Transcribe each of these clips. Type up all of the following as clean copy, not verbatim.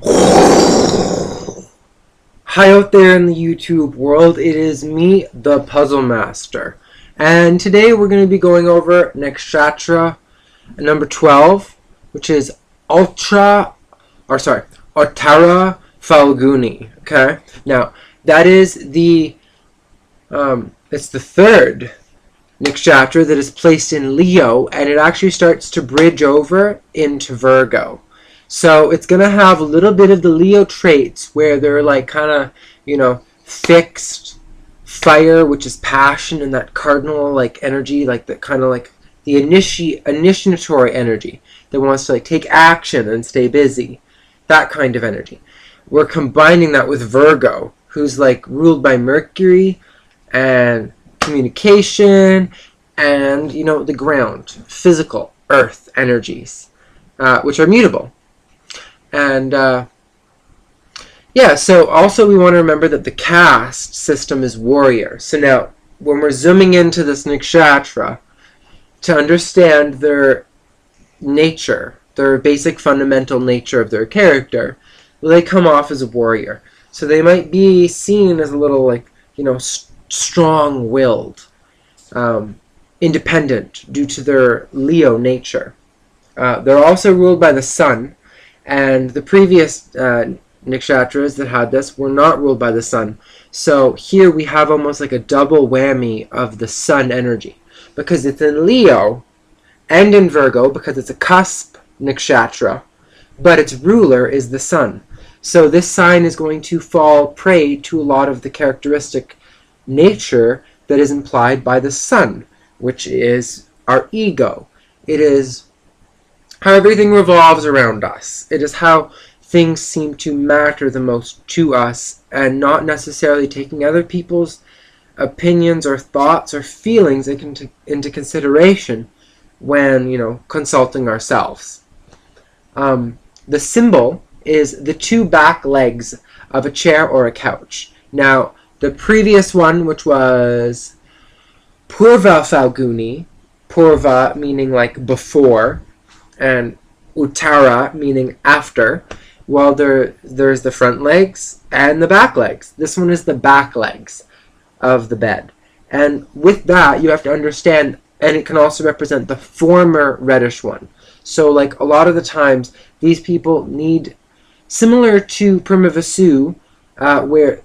Hi out there in the YouTube world, it is me, the Puzzle Master. And today we're going to be going over Nakshatra number 12, which is Uttara Phalguni. Okay? Now, that is it's the third Nakshatra that is placed in Leo, and it actually starts to bridge over into Virgo. So it's going to have a little bit of the Leo traits where they're like kind of, fixed fire, which is passion, and that cardinal like energy, like the kind of like the initiatory energy that wants to like take action and stay busy. That kind of energy. We're combining that with Virgo, who's like ruled by Mercury and communication and, the ground, physical, earth energies, which are mutable. And so also we want to remember that the caste system is warrior. So now, when we're zooming into this nakshatra, to understand their nature, their basic fundamental nature of their character, they come off as a warrior. So they might be seen as a little strong-willed, independent due to their Leo nature. They're also ruled by the sun. And the previous nakshatras that had this were not ruled by the sun. So here we have almost like a double whammy of the sun energy. Because it's in Leo and in Virgo, because it's a cusp nakshatra, but its ruler is the sun. So this sign is going to fall prey to a lot of the characteristic nature that is implied by the sun, which is our ego. It is how everything revolves around us. It is how things seem to matter the most to us, and not necessarily taking other people's opinions or thoughts or feelings into consideration when, consulting ourselves. The symbol is the two back legs of a chair or a couch. Now, the previous one, which was Purva Phalguni, Purva meaning like before, and Uttara meaning after, while there's the front legs and the back legs. This one is the back legs of the bed. And with that, you have to understand, and it can also represent the former reddish one. So like a lot of the times, these people need, similar to Prima Visu, where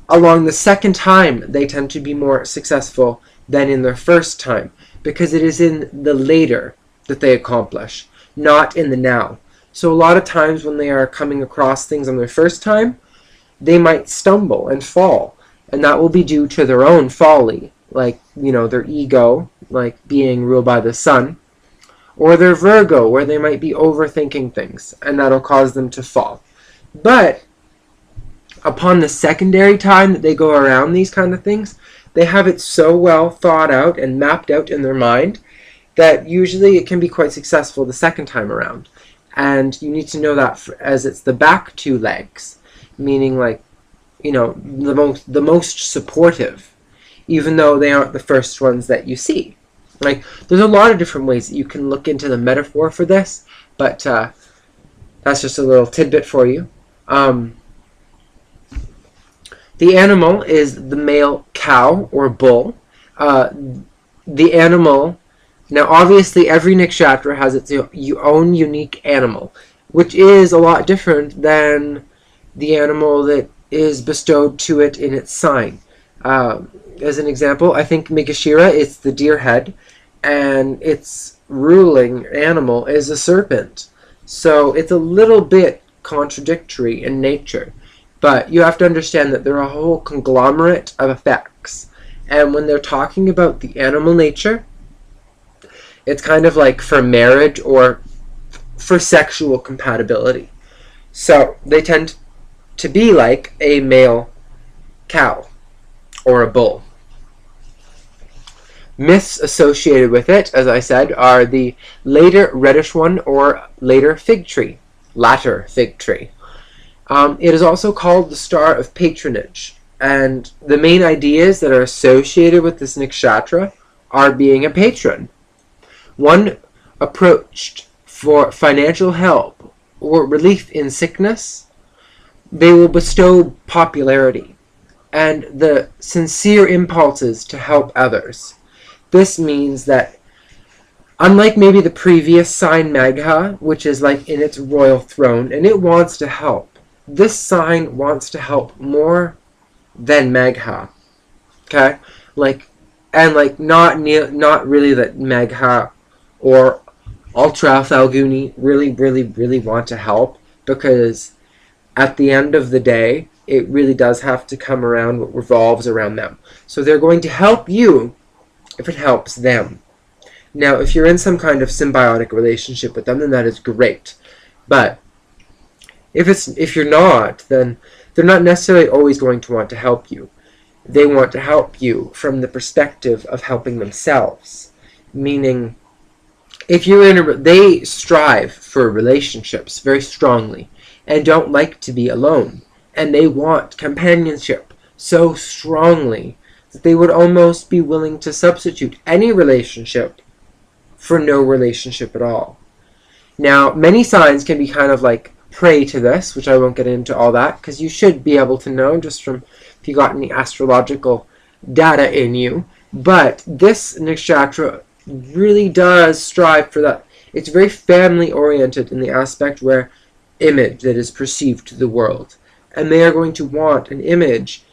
along the second time they tend to be more successful than in their first time, because it is in the later that they accomplish, not in the now. So a lot of times when they are coming across things on their first time, they might stumble and fall, and that will be due to their own folly, like, their ego, like being ruled by the sun, or their Virgo, where they might be overthinking things, and that'll cause them to fall. But upon the secondary time that they go around these kind of things, they have it so well thought out and mapped out in their mind that usually it can be quite successful the second time around. And you need to know that as it's the back two legs, meaning like, the most supportive, even though they aren't the first ones that you see. Like, there's a lot of different ways that you can look into the metaphor for this, but that's just a little tidbit for you. The animal is the male cow or bull. The animal, now obviously every nakshatra has its own unique animal, which is a lot different than the animal that is bestowed to it in its sign. As an example, I think Mrigashira is the deer head, and its ruling animal is a serpent. So it's a little bit contradictory in nature. But you have to understand that they're a whole conglomerate of effects. And when they're talking about the animal nature, it's kind of like for marriage or for sexual compatibility. So they tend to be like a male cow or a bull. Myths associated with it, as I said, are the later reddish one or later fig tree, latter fig tree. It is also called the star of patronage, and the main ideas that are associated with this nakshatra are being a patron. One approached for financial help or relief in sickness they will bestow popularity and the sincere impulses to help others. This means that, unlike maybe the previous sign Magha, which is like in its royal throne, and it wants to help, this sign wants to help more than Magha. Okay? Not really that Magha or Uttara Phalguni really want to help, because at the end of the day, it really does have to come around what revolves around them. So they're going to help you if it helps them. Now, if you're in some kind of symbiotic relationship with them, then that is great. But if you're not, then they're not necessarily always going to want to help you. They want to help you from the perspective of helping themselves. Meaning, if you're they strive for relationships very strongly and don't like to be alone. And they want companionship so strongly that they would almost be willing to substitute any relationship for no relationship at all. Now, many signs can be kind of like prey to this, which I won't get into all that, because you should be able to know just from if you got any astrological data in you. But this nakshatra really does strive for that. It's very family oriented in the aspect where image that is perceived to the world. And they are going to want an image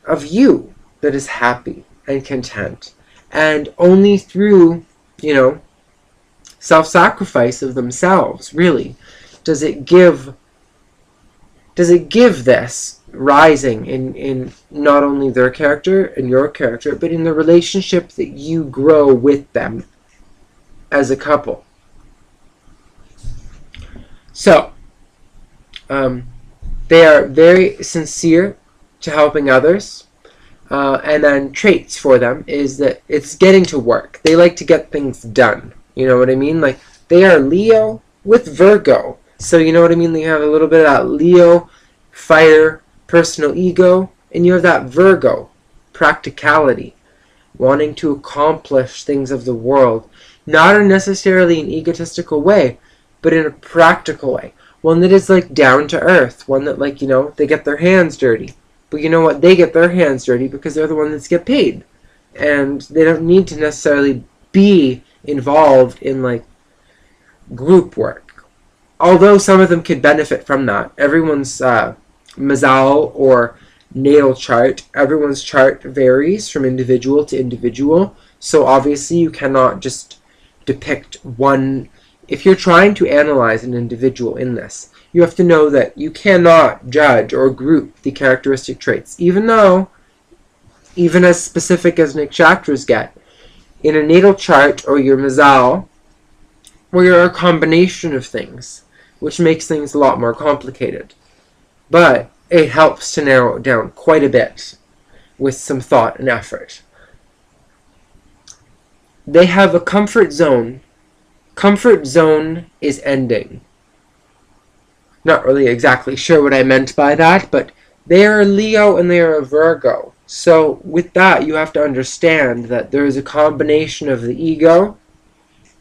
of you that is happy and content. And only through, self-sacrifice of themselves, really, does it give this rising in not only their character and your character, but in the relationship that you grow with them as a couple. So, they are very sincere to helping others. And then traits for them is that it's getting to work. They like to get things done. You know what I mean? Like, they are Leo with Virgo. So you know what I mean? They have a little bit of that Leo, fire, personal ego. And you have that Virgo, practicality, wanting to accomplish things of the world. Not in necessarily an egotistical way, but in a practical way. One that is like down to earth. One that they get their hands dirty. But you know what? They get their hands dirty because they're the ones that get paid. And they don't need to necessarily be involved in group work. Although some of them could benefit from that. Everyone's mazal or natal chart, everyone's chart varies from individual to individual. So obviously you cannot just depict one. If you're trying to analyze an individual in this, you have to know that you cannot judge or group the characteristic traits, even as specific as nakshatras get. In a natal chart or your mazal, or you're a combination of things, which makes things a lot more complicated. But it helps to narrow it down quite a bit with some thought and effort. They have a comfort zone. Comfort zone is ending. Not really exactly sure what I meant by that, but they are a Leo and they are a Virgo. So with that, you have to understand that there is a combination of the ego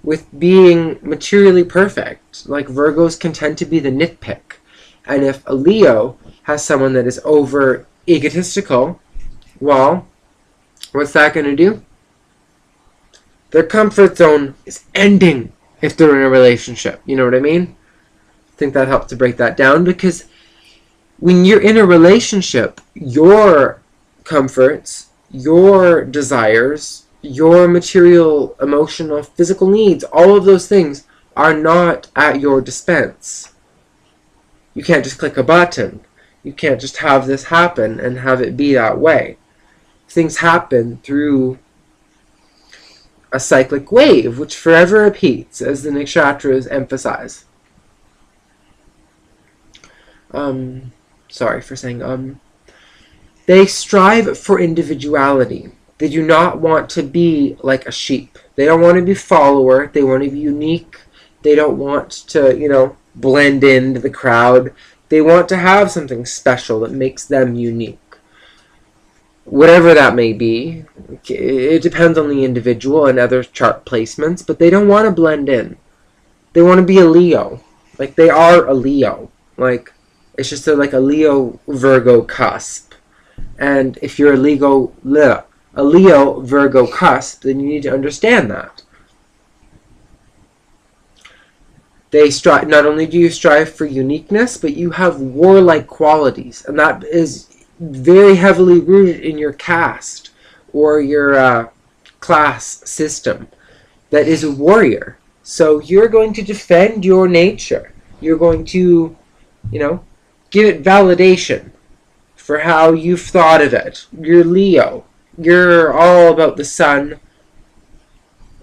with being materially perfect. Like Virgos can tend to be the nitpick. And if a Leo has someone that is over egotistical, well, what's that going to do? Their comfort zone is ending if they're in a relationship. You know what I mean? I think that helps to break that down, because when you're in a relationship, your comforts, your desires, your material, emotional, physical needs, all of those things are not at your dispense. You can't just click a button. You can't just have this happen and have it be that way. Things happen through a cyclic wave, which forever repeats, as the nakshatras emphasize. Sorry for saying They strive for individuality. They do not want to be like a sheep. They don't want to be follower. They want to be unique. They don't want to, blend into the crowd. They want to have something special that makes them unique. Whatever that may be, it depends on the individual and other chart placements, but they don't want to blend in. They want to be a Leo. They are a Leo. It's just like a Leo Virgo cusp. And if you're a Leo Virgo cusp, then you need to understand that. They strive. Not only do you strive for uniqueness, but you have warlike qualities, and that is very heavily rooted in your caste or your class system. That is a warrior. So you're going to defend your nature. You're going to, give it validation for how you've thought of it. You're Leo. You're all about the sun.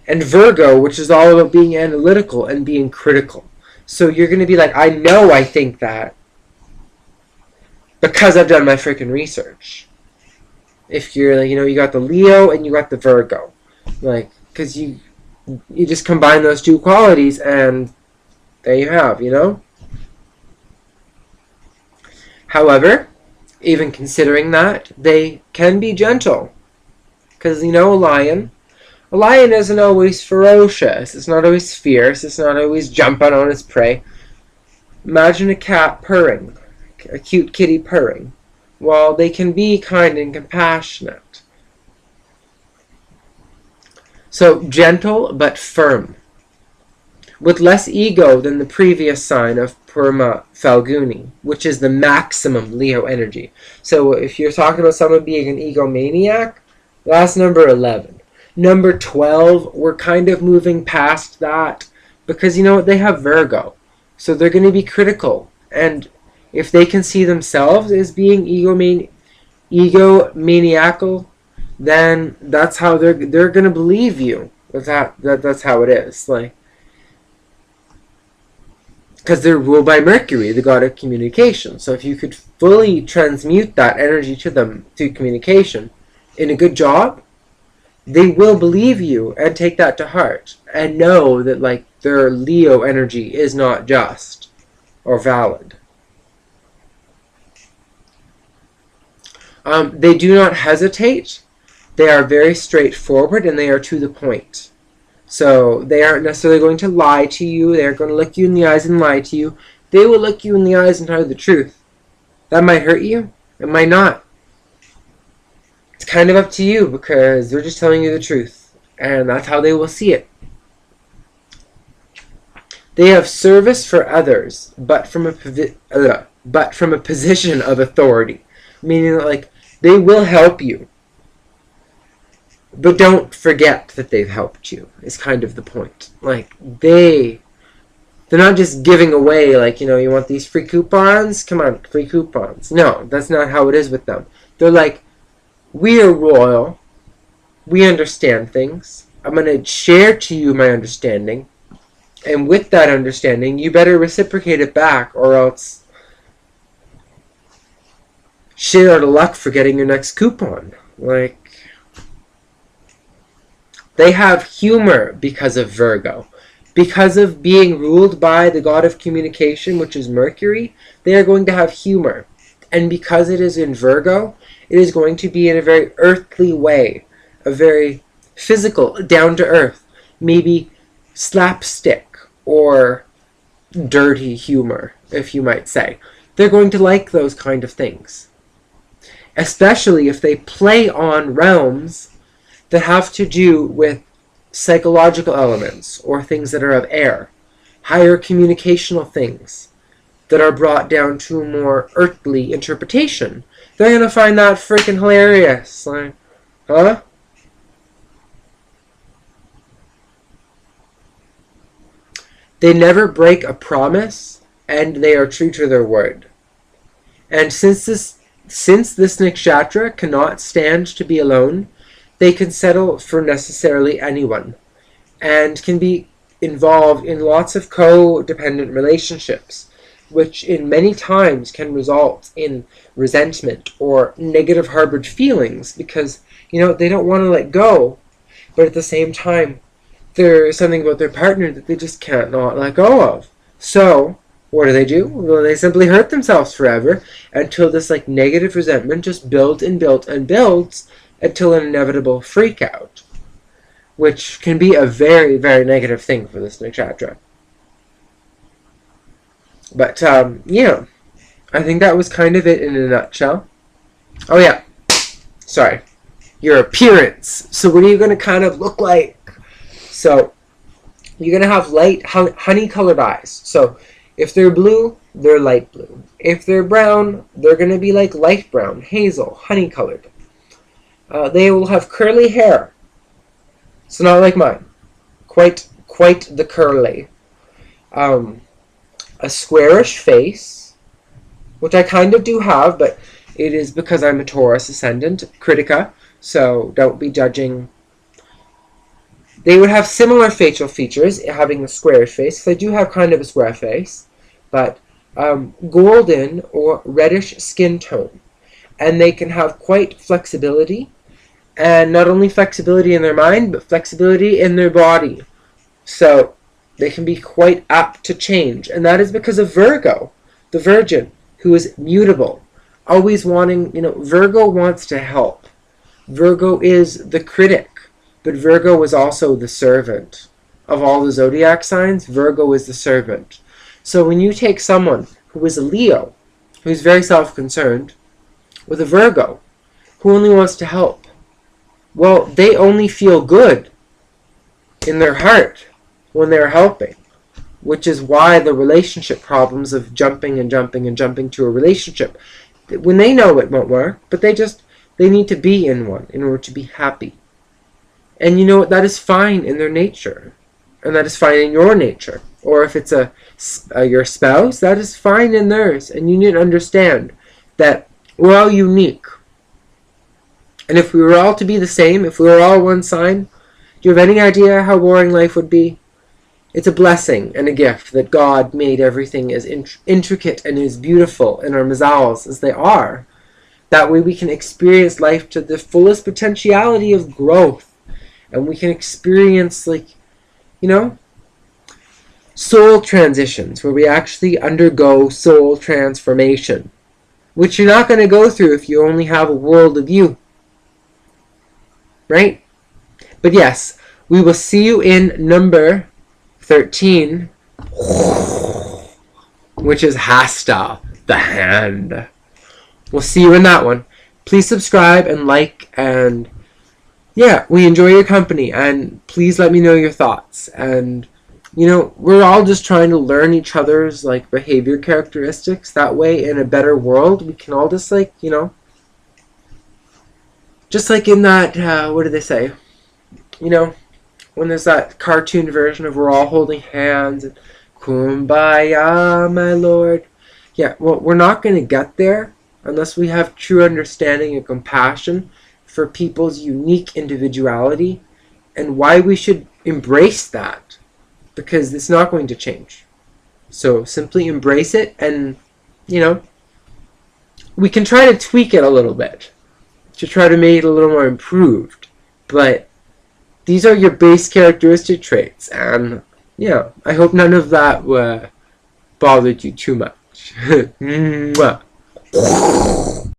And Virgo, which is all about being analytical and being critical. So you're going to be like, I know I think that because I've done my freaking research. If you're like, you got the Leo and you got the Virgo. Like, because you just combine those two qualities and there you have, However, even considering that, they can be gentle. Because, a lion isn't always ferocious. It's not always fierce. It's not always jumping on its prey. Imagine a cat purring, a cute kitty purring. Well, they can be kind and compassionate. So, gentle but firm. With less ego than the previous sign of Uttara Phalguni, which is the maximum Leo energy. So, if you're talking about someone being an egomaniac, that's number 11. Number 12, we're kind of moving past that because, they have Virgo. So they're going to be critical. And if they can see themselves as being egomaniacal, then that's how they're going to believe you. That's how it is. Because they're ruled by Mercury, the god of communication. So if you could fully transmute that energy to them through communication in a good job, they will believe you and take that to heart and know that their Leo energy is not just or valid. They do not hesitate. They are very straightforward and they are to the point. So they aren't necessarily going to lie to you. They're going to look you in the eyes and lie to you. They will look you in the eyes and tell you the truth. That might hurt you. It might not. It's kind of up to you because they're just telling you the truth. And that's how they will see it. They have service for others, but from a position of authority. Meaning that, they will help you. But don't forget that they've helped you, is kind of the point. They're not just giving away, you want these free coupons? Come on, free coupons. No, that's not how it is with them. They're like, we are royal. We understand things. I'm going to share to you my understanding. And with that understanding, you better reciprocate it back or else shit out of luck for getting your next coupon. They have humor because of Virgo. Because of being ruled by the god of communication, which is Mercury, they are going to have humor. And because it is in Virgo, it is going to be in a very earthly way, a very physical, down-to-earth, maybe slapstick or dirty humor, if you might say. They're going to like those kind of things. Especially if they play on realms that have to do with psychological elements or things that are of air, higher communicational things that are brought down to a more earthly interpretation. They're going to find that freaking hilarious. Huh? They never break a promise, and they are true to their word. And since this nakshatra cannot stand to be alone, they can settle for necessarily anyone, and can be involved in lots of codependent relationships, which in many times can result in resentment or negative harbored feelings because, they don't want to let go, but at the same time, there's something about their partner that they just can't not let go of. So, what do? Well, they simply hurt themselves forever until this negative resentment just builds and builds and builds until an inevitable freak out, which can be a very, very negative thing for this nakshatra. But, I think that was kind of it in a nutshell. Oh yeah, sorry. Your appearance. So what are you going to kind of look like? So you're going to have light honey-colored eyes. So if they're blue, they're light blue. If they're brown, they're going to be like light brown, hazel, honey-colored. They will have curly hair. So not like mine. Quite the curly. A squarish face, which I kind of do have, but it is because I'm a Taurus ascendant, Critica, so don't be judging. They would have similar facial features, having a squarish face, because I do have kind of a square face, but golden or reddish skin tone. And they can have quite flexibility, and not only flexibility in their mind, but flexibility in their body. So they can be quite apt to change, and that is because of Virgo, the Virgin, who is mutable, always wanting, Virgo wants to help. Virgo is the critic, but Virgo is also the servant. Of all the zodiac signs, Virgo is the servant. So when you take someone who is a Leo, who's very self-concerned, with a Virgo, who only wants to help, well, they only feel good in their heart when they're helping, which is why the relationship problems of jumping to a relationship, when they know it won't work, but they need to be in one in order to be happy. And you know what? That is fine in their nature, and that is fine in your nature. Or if it's your spouse, that is fine in theirs. And you need to understand that we're all unique. And if we were all to be the same, if we were all one sign, do you have any idea how boring life would be? It's a blessing and a gift that God made everything as intricate and as beautiful in our mazals as they are. That way we can experience life to the fullest potentiality of growth. And we can experience, soul transitions, where we actually undergo soul transformation, which you're not going to go through if you only have a world of you. Right? But yes, we will see you in number 13, which is Hasta, the hand. We'll see you in that one. Please subscribe and like, and yeah, we enjoy your company, and please let me know your thoughts. And we're all just trying to learn each other's behavior characteristics. That way, in a better world, we can all just just like in that what do they say? When there's that cartoon version of we're all holding hands and Kumbaya, my lord. Yeah, well, we're not going to get there unless we have true understanding and compassion for people's unique individuality and why we should embrace that, because it's not going to change. So simply embrace it, and we can try to tweak it a little bit to try to make it a little more improved, but these are your base characteristic traits, and yeah, I hope none of that bothered you too much. Mwah.